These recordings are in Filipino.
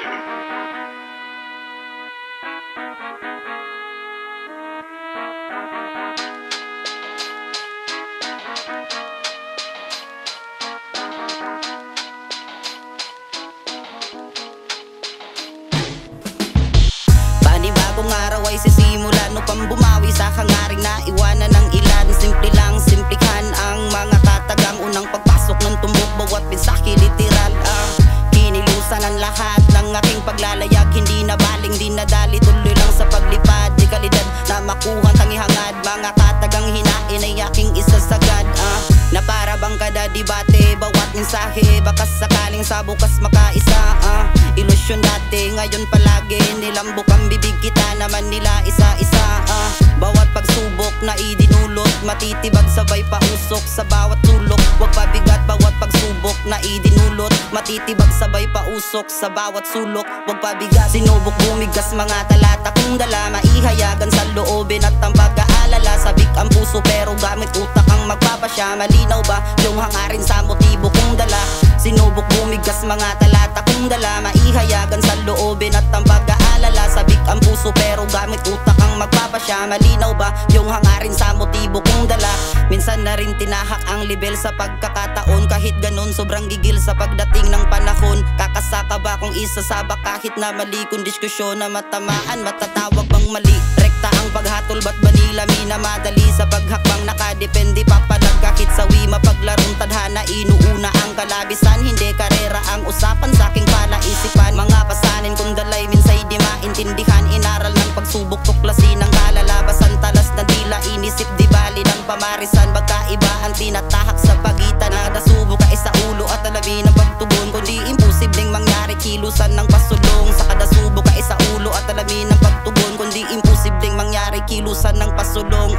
Panibagong araw ay sisimulan upang bumawi sa hangaring na iwanan ng ilan. Simple lang, simplihan ang mga katagang unang pagpasok ng tumbok. Bawat mensahe literal, kinilusan ang lahat ng aking paglalayag. Hindi na baling, di nadali, tuloy lang sa paglipad. Di kalidad na makuhang tangihangad. Mga katagang hinain ay aking isasagad, na para bang kada debate, bawat mensahe baka sakaling sa bukas makaisa. Ilusyon dati, ngayon palagi nilambok ang bibig, kita naman nila isa-isa. Bawat pagsubok na idinulot, matitibag sabay pausok sa bawat sulok. Huwag pabigat bawat pagsubok na idinulot, matitibag sabay pausok sa bawat sulok. Huwag pabigat, sinubok bumigas mga talata kung dala, maihayagan sa loobin at ang pag-aalala. Sabik ang puso pero gamit utak ang magpapasya. Malinaw ba yung hangarin sa motibo kung dala? Sinubok bumigas mga talata kung dala, maihayagan sa loobin at ang pag-aalala. Sabik ang puso pero gamit utak ang magpapasya. Malinaw ba yung hangarin sa motibo kung dala? Minsan na rin tinahak ang level sa pagkakataon. Kahit ganun sobrang gigil sa pagdating ng panahon. Kakasaka ba kung isasabak kahit na mali? Kung diskusyon na matamaan, matatawag bang mali? Rekta ang paghatol, ba't ba nila minamadali? Sa paghakbang nakadepende papalag kahit sawi. Mapaglarong tadhana, inuuna ang kalabisan. Hindi karera ang usapan sa aking palaisipan. Mga pasanin kung dalay minsay di maintindihan. Inaral ng pagsubok, tuklasin ang kalalabasan. Talas na dila, inisip di bali ng pamarisan. Magkaiba ang tinatahak sa pagitan. Nadasubo ka sa ulo at alamin ng pagtugon. Kundi imposibleng mangyari kilusan ng pasulong. Sa kadasubo ka sa ulo at alamin ng pagtugon. Kundi imposibleng mangyari kilusan ng pasulong.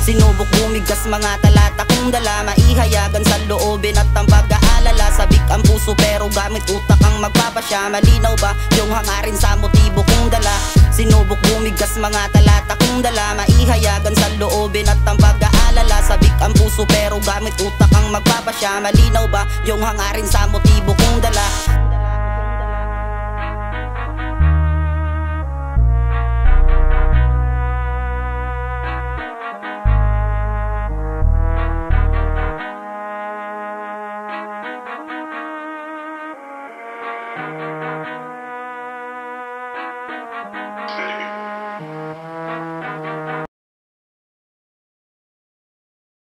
Sinubok bumigas mga talata kung dala, maihayagan sa loobin at ang pag-aalala. Sabik ang puso pero gamit utak ang magpapasya. Malinaw ba yung hangarin sa motibo kung dala? Sinubok bumigas mga talata kung dala, maihayagan sa loobin at ang pag-aalala. Sabik ang puso pero gamit utak ang magpapasya. Malinaw ba yung hangarin sa motibo kung dala?